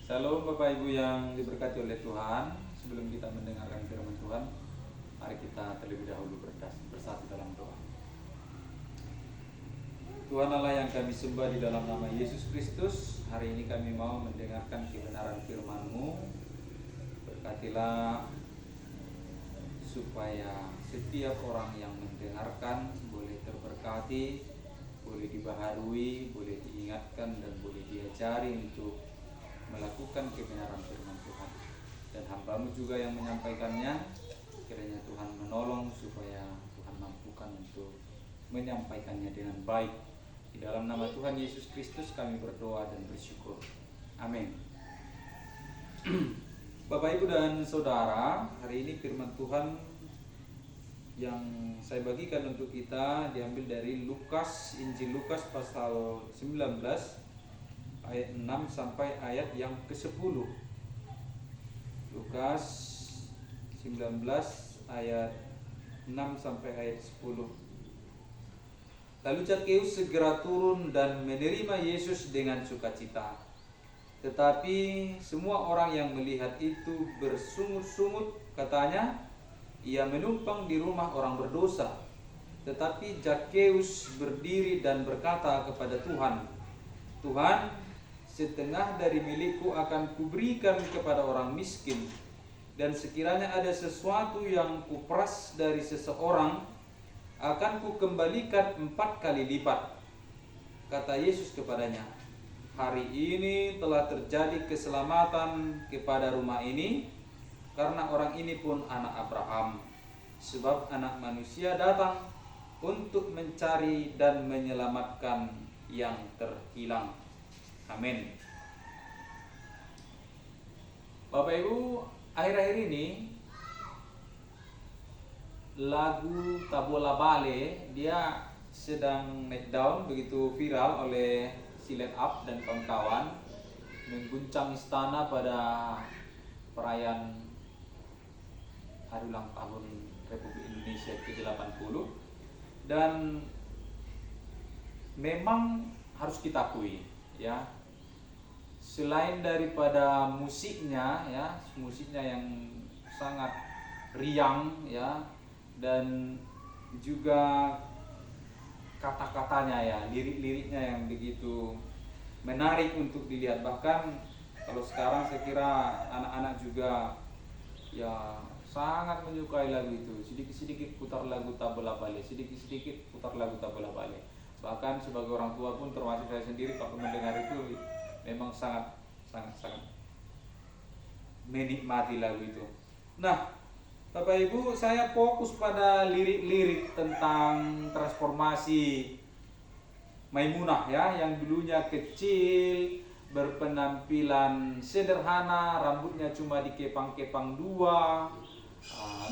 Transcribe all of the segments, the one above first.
Shalom Bapak Ibu yang diberkati oleh Tuhan. Sebelum kita mendengarkan firman Tuhan, mari kita terlebih dahulu bersatu dalam doa. Tuhan Allah yang kami sembah di dalam nama Yesus Kristus, hari ini kami mau mendengarkan kebenaran firman-Mu. Berkatilah supaya setiap orang yang mendengarkan boleh terberkati, boleh dibaharui, boleh diingatkan, dan boleh diajari untuk melakukan kebenaran firman Tuhan. Dan hamba-Mu juga yang menyampaikannya, kiranya Tuhan menolong supaya Tuhan mampukan untuk menyampaikannya dengan baik. Di dalam nama Tuhan Yesus Kristus kami berdoa dan bersyukur. Amin. Bapak Ibu dan Saudara, hari ini firman Tuhan yang saya bagikan untuk kita diambil dari Lukas, Injil Lukas pasal 19 ayat 6 sampai ayat yang ke-10. Lukas 19 ayat 6 sampai ayat 10. Lalu Zakheus segera turun dan menerima Yesus dengan sukacita. Tetapi semua orang yang melihat itu bersungut-sungut, katanya, ia menumpang di rumah orang berdosa. Tetapi Zakheus berdiri dan berkata kepada Tuhan, Tuhan, setengah dari milikku akan kuberikan kepada orang miskin, dan sekiranya ada sesuatu yang kuperas dari seseorang, akan kukembalikan 4 kali lipat. Kata Yesus kepadanya, hari ini telah terjadi keselamatan kepada rumah ini, karena orang ini pun anak Abraham. Sebab anak manusia datang untuk mencari dan menyelamatkan yang terhilang. Amin. Bapak Ibu, akhir-akhir ini lagu Tabola Bale dia sedang naik daun, begitu viral oleh Silet Up dan kawan-kawan, mengguncang istana pada perayaan hari ulang tahun Republik Indonesia ke-80. Dan memang harus kita akui, ya, selain daripada musiknya, ya, musiknya yang sangat riang, ya, dan juga kata-katanya, ya, lirik-liriknya yang begitu menarik untuk dilihat. Bahkan kalau sekarang saya kira anak-anak juga ya sangat menyukai lagu itu. Sedikit-sedikit putar lagu Tabola Bale, sedikit-sedikit putar lagu Tabola Bale. Bahkan sebagai orang tua pun, termasuk saya sendiri, kalau mendengar itu memang sangat menikmati lagu itu. Nah, Bapak Ibu, saya fokus pada lirik-lirik tentang transformasi Maimunah, ya, yang dulunya kecil, berpenampilan sederhana, rambutnya cuma dikepang-kepang 2,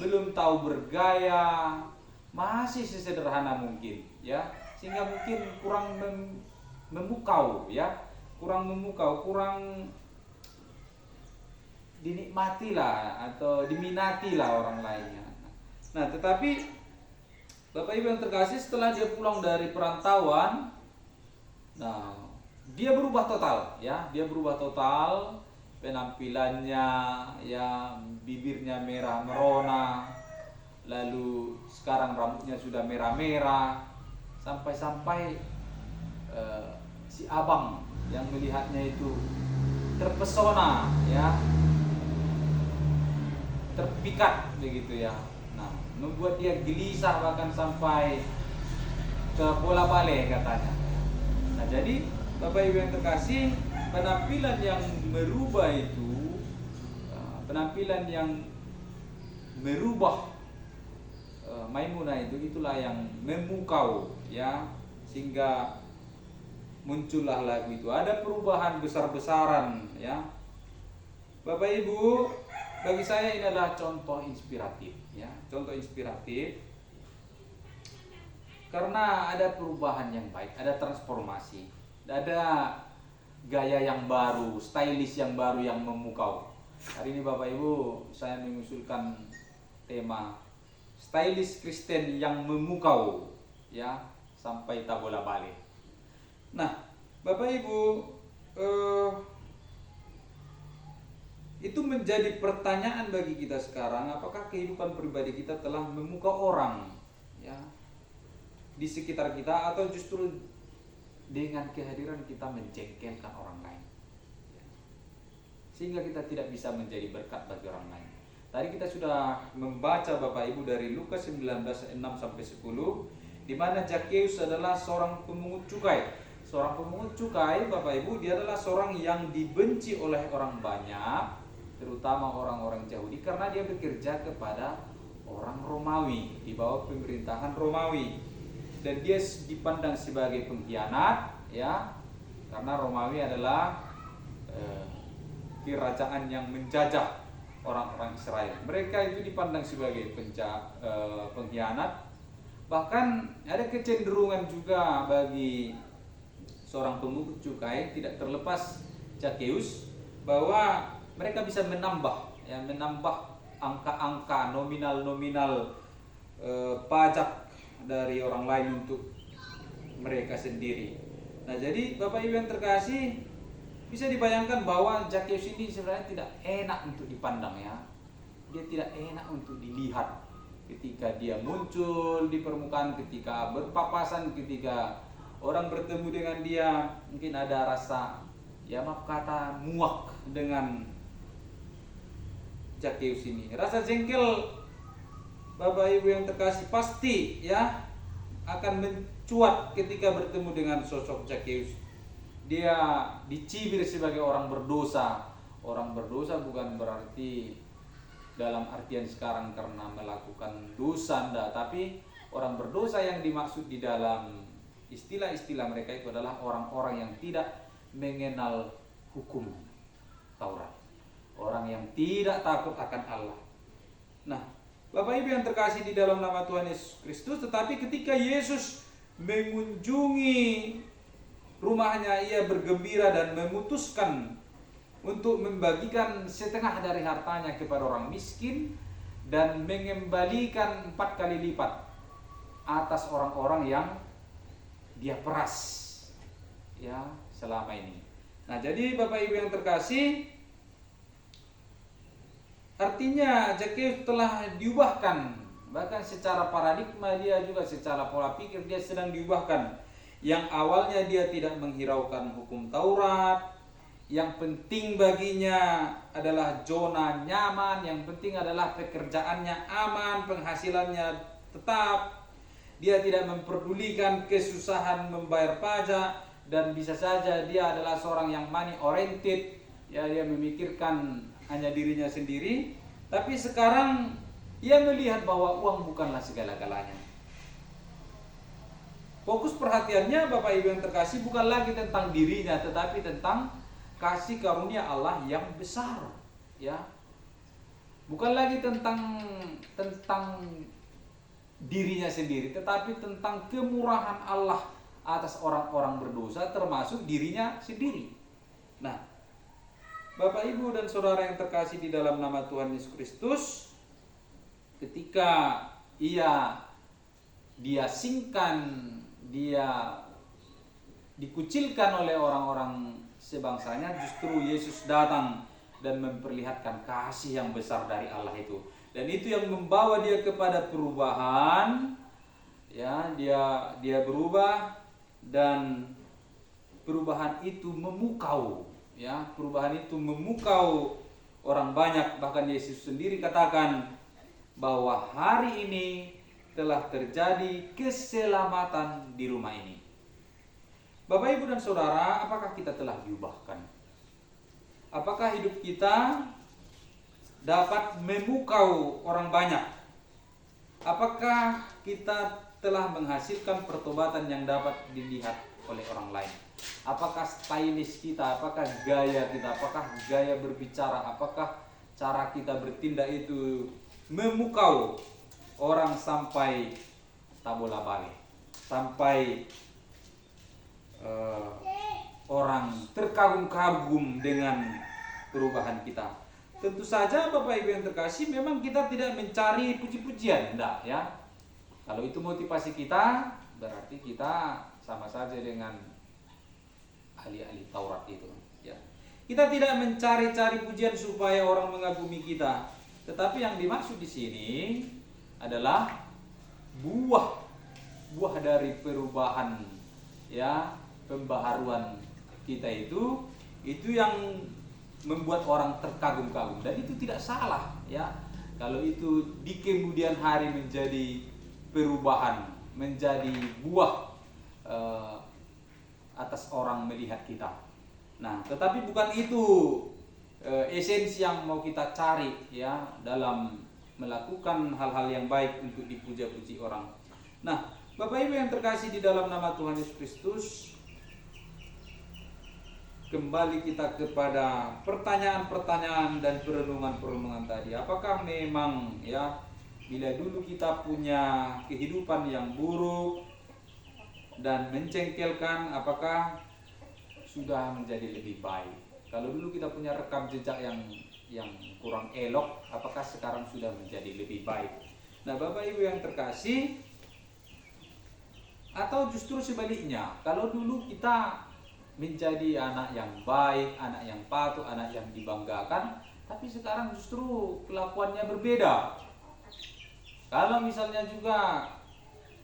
belum tahu bergaya, masih sesederhana mungkin, ya, sehingga mungkin kurang memukau, ya, kurang dinikmati lah atau diminati lah orang lainnya. Nah, tetapi Bapak Ibu yang terkasih, setelah dia pulang dari perantauan, nah, dia berubah total, ya, dia berubah total, penampilannya, ya, bibirnya merah merona, lalu sekarang rambutnya sudah merah-merah, sampai-sampai si abang yang melihatnya itu terpesona, ya, terpikat begitu, ya. Nah, membuat dia gelisah bahkan sampai ke bola bale katanya. Nah, jadi Bapak Ibu yang terkasih, penampilan yang merubah itu, penampilan yang merubah Maimunah itu, itulah yang memukau, ya, sehingga muncullah lagu itu. Ada perubahan besar-besaran, ya. Bapak Ibu, bagi saya ini adalah contoh inspiratif, ya, contoh inspiratif, karena ada perubahan yang baik, ada transformasi, ada gaya yang baru, stylish yang baru yang memukau. Hari ini Bapak Ibu, saya mengusulkan tema stylish Kristen yang memukau, ya, sampai Tabola Bale. Nah, Bapak Ibu, menjadi pertanyaan bagi kita sekarang, apakah kehidupan pribadi kita telah memukau orang ya di sekitar kita, atau justru dengan kehadiran kita menjengkelkan orang lain ya, sehingga kita tidak bisa menjadi berkat bagi orang lain. Tadi kita sudah membaca Bapak Ibu dari Lukas 19 6 sampai 10, di mana Zakheus adalah seorang pemungut cukai. Seorang pemungut cukai, Bapak Ibu, dia adalah seorang yang dibenci oleh orang banyak, terutama orang-orang Yahudi, karena dia bekerja kepada orang Romawi, di bawah pemerintahan Romawi. Dan dia dipandang sebagai pengkhianat, ya, karena Romawi adalah kerajaan yang menjajah orang-orang Israel. Mereka itu dipandang sebagai pengkhianat. Bahkan ada kecenderungan juga bagi seorang pemungut cukai, tidak terlepas Zakheus, bahwa mereka bisa menambah angka-angka nominal pajak dari orang lain untuk mereka sendiri. Nah, jadi Bapak Ibu yang terkasih, bisa dibayangkan bahwa Zakheus ini sebenarnya tidak enak untuk dipandang ya. Dia tidak enak untuk dilihat ketika dia muncul di permukaan, ketika berpapasan, ketika orang bertemu dengan dia, mungkin ada rasa, ya maaf kata, muak dengan Zakheus ini. Rasa jengkel Bapak Ibu yang terkasih pasti ya akan mencuat ketika bertemu dengan sosok Zakheus. Dia dicibir sebagai orang berdosa. Orang berdosa bukan berarti dalam artian sekarang karena melakukan dosa, tapi orang berdosa yang dimaksud di dalam istilah-istilah mereka itu adalah orang-orang yang tidak mengenal hukum Taurat, orang yang tidak takut akan Allah. Nah, Bapak Ibu yang terkasih di dalam nama Tuhan Yesus Kristus, tetapi ketika Yesus mengunjungi rumahnya, ia bergembira dan memutuskan untuk membagikan setengah dari hartanya kepada orang miskin dan mengembalikan 4 kali lipat atas orang-orang yang dia peras ya selama ini. Nah, jadi Bapak Ibu yang terkasih, artinya Zakheus telah diubahkan, bahkan secara paradigma dia juga, secara pola pikir dia sedang diubahkan. Yang awalnya dia tidak menghiraukan hukum Taurat, yang penting baginya adalah zona nyaman, yang penting adalah pekerjaannya aman, penghasilannya tetap. Dia tidak memperdulikan kesusahan membayar pajak, dan bisa saja dia adalah seorang yang money oriented, ya, dia memikirkan hanya dirinya sendiri. Tapi sekarang ia melihat bahwa uang bukanlah segala-galanya. Fokus perhatiannya Bapak Ibu yang terkasih bukan lagi tentang dirinya, tetapi tentang kasih karunia Allah yang besar, ya. Bukan lagi tentang dirinya sendiri, tetapi tentang kemurahan Allah atas orang-orang berdosa, termasuk dirinya sendiri. Nah, Bapak Ibu dan Saudara yang terkasih di dalam nama Tuhan Yesus Kristus, ketika ia diasingkan, dia dikucilkan oleh orang-orang sebangsanya, justru Yesus datang dan memperlihatkan kasih yang besar dari Allah itu. Dan itu yang membawa dia kepada perubahan, ya, dia berubah, dan perubahan itu memukau, ya, perubahan itu memukau orang banyak. Bahkan Yesus sendiri katakan bahwa hari ini telah terjadi keselamatan di rumah ini. Bapak Ibu dan Saudara, apakah kita telah diubahkan? Apakah hidup kita dapat memukau orang banyak? Apakah kita telah menghasilkan pertobatan yang dapat dilihat oleh orang lain? Apakah stylish kita, apakah gaya kita, apakah gaya berbicara, apakah cara kita bertindak itu memukau orang sampai tabola balik, sampai orang terkagum-kagum dengan perubahan kita? Tentu saja Bapak Ibu yang terkasih, memang kita tidak mencari puji-pujian, enggak ya. Kalau itu motivasi kita, berarti kita sama saja dengan ahli-ahli Taurat itu, ya. Kita tidak mencari-cari pujian supaya orang mengagumi kita, tetapi yang dimaksud di sini adalah buah dari perubahan, ya, pembaharuan kita itu yang membuat orang terkagum-kagum, dan itu tidak salah, ya. Kalau itu di kemudian hari menjadi perubahan, menjadi buah atas orang melihat kita. Nah, tetapi bukan itu esensi yang mau kita cari, ya, dalam melakukan hal-hal yang baik untuk dipuja-puji orang. Nah, Bapak Ibu yang terkasih di dalam nama Tuhan Yesus Kristus, kembali kita kepada pertanyaan-pertanyaan dan perenungan-perenungan tadi. Apakah memang, ya, bila dulu kita punya kehidupan yang buruk dan mencengkelkan, apakah sudah menjadi lebih baik? Kalau dulu kita punya rekam jejak yang kurang elok, apakah sekarang sudah menjadi lebih baik? Nah, Bapak Ibu yang terkasih, atau justru sebaliknya, kalau dulu kita menjadi anak yang baik, anak yang patuh, anak yang dibanggakan, tapi sekarang justru kelakuannya berbeda. Kalau misalnya juga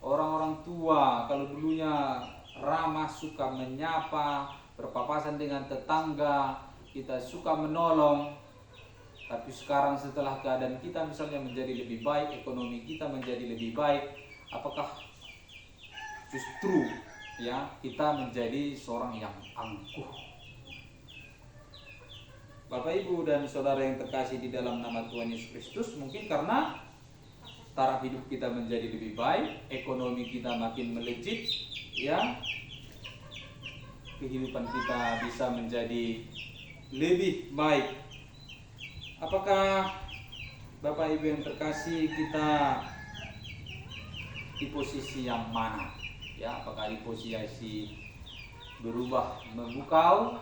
orang-orang tua, kalau dulunya ramah, suka menyapa, berpapasan dengan tetangga, kita suka menolong, tapi sekarang setelah keadaan kita misalnya menjadi lebih baik, ekonomi kita menjadi lebih baik, apakah justru, ya, kita menjadi seorang yang angkuh? Bapak Ibu dan saudara yang terkasih di dalam nama Tuhan Yesus Kristus, mungkin karena taraf hidup kita menjadi lebih baik, ekonomi kita makin melejit, ya, kehidupan kita bisa menjadi lebih baik. Apakah Bapak Ibu yang terkasih, kita di posisi yang mana? Ya, apakah di posisi berubah memukau,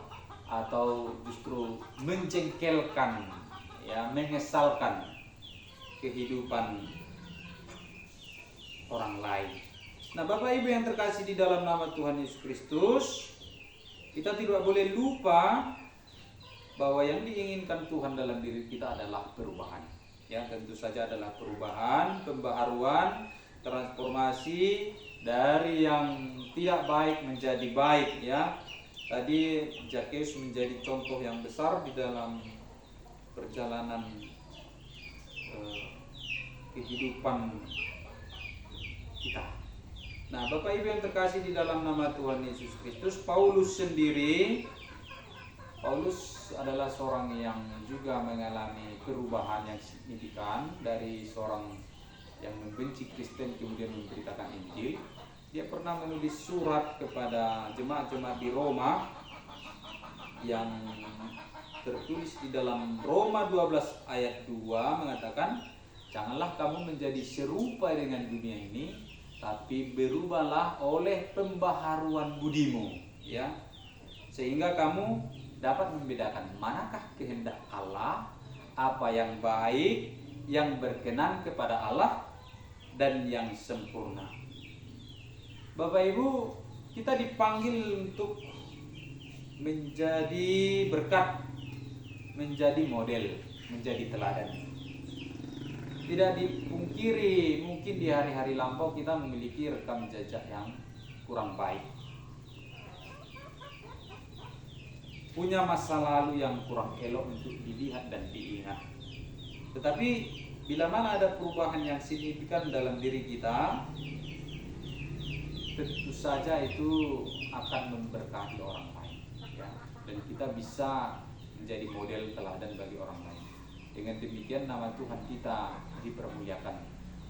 atau justru menjengkelkan, ya, mengesalkan kehidupan orang lain? Nah, Bapak Ibu yang terkasih di dalam nama Tuhan Yesus Kristus, kita tidak boleh lupa bahwa yang diinginkan Tuhan dalam diri kita adalah perubahan. Ya, tentu saja adalah perubahan, pembaharuan, transformasi dari yang tidak baik menjadi baik, ya. Tadi Zakheus menjadi contoh yang besar di dalam perjalanan kehidupan kita. Nah, Bapak Ibu yang terkasih di dalam nama Tuhan Yesus Kristus, Paulus adalah seorang yang juga mengalami perubahan yang signifikan dari seorang yang membenci Kristen kemudian memberitakan Injil. Dia pernah menulis surat kepada jemaat-jemaat di Roma yang tertulis di dalam Roma 12 ayat 2 mengatakan, "Janganlah kamu menjadi serupa dengan dunia ini, tapi berubahlah oleh pembaharuan budimu, ya, sehingga kamu dapat membedakan manakah kehendak Allah, apa yang baik, yang berkenan kepada Allah, dan yang sempurna." Bapak Ibu, kita dipanggil untuk menjadi berkat, menjadi model, menjadi teladan. Tidak dipungkiri, mungkin di hari-hari lampau kita memiliki rekam jejak yang kurang baik, punya masa lalu yang kurang elok untuk dilihat dan diingat. Tetapi bila mana ada perubahan yang signifikan dalam diri kita, tentu saja itu akan memberkati orang lain, ya, dan kita bisa menjadi model teladan bagi orang lain. Dengan demikian nama Tuhan kita dipermuliakan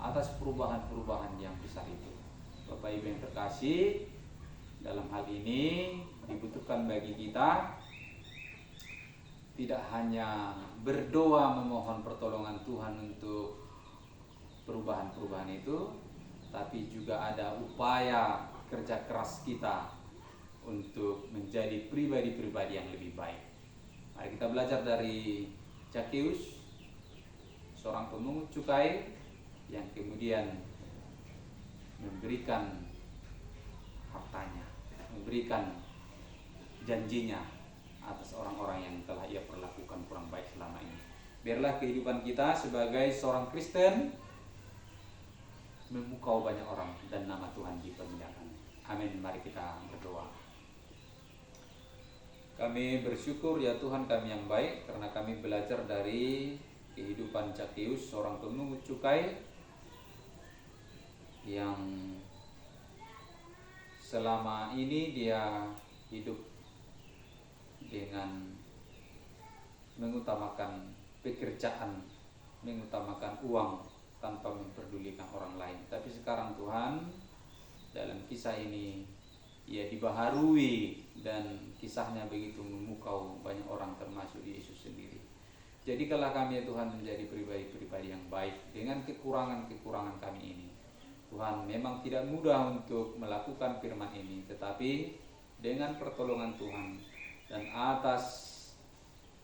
atas perubahan-perubahan yang besar itu. Bapak Ibu yang terkasih, dalam hal ini dibutuhkan bagi kita tidak hanya berdoa memohon pertolongan Tuhan untuk perubahan-perubahan itu, tapi juga ada upaya kerja keras kita untuk menjadi pribadi-pribadi yang lebih baik. Mari kita belajar dari Zakheus, seorang pemungut cukai yang kemudian memberikan hartanya, memberikan janjinya atas orang-orang yang telah ia perlakukan kurang baik selama ini. Biarlah kehidupan kita sebagai seorang Kristen memukau banyak orang dan nama Tuhan dipermuliakan. Amin. Mari kita berdoa. Kami bersyukur ya Tuhan kami yang baik, karena kami belajar dari kehidupan Zakheus, seorang pemungut cukai yang selama ini dia hidup dengan mengutamakan pekerjaan, mengutamakan uang tanpa memperdulikan orang lain. Tapi sekarang Tuhan, dalam kisah ini ia dibaharui dan kisahnya begitu memukau banyak orang termasuk Yesus sendiri. Jadikanlah kami ya Tuhan menjadi pribadi-pribadi yang baik dengan kekurangan-kekurangan kami ini. Tuhan, memang tidak mudah untuk melakukan firman ini, tetapi dengan pertolongan Tuhan dan atas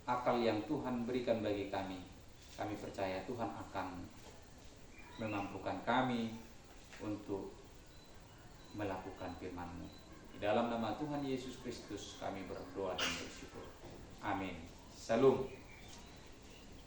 akal yang Tuhan berikan bagi kami percaya Tuhan akan memampukan kami untuk melakukan firman-Mu. Di dalam nama Tuhan Yesus Kristus kami berdoa dan bersyukur. Amin. Salam.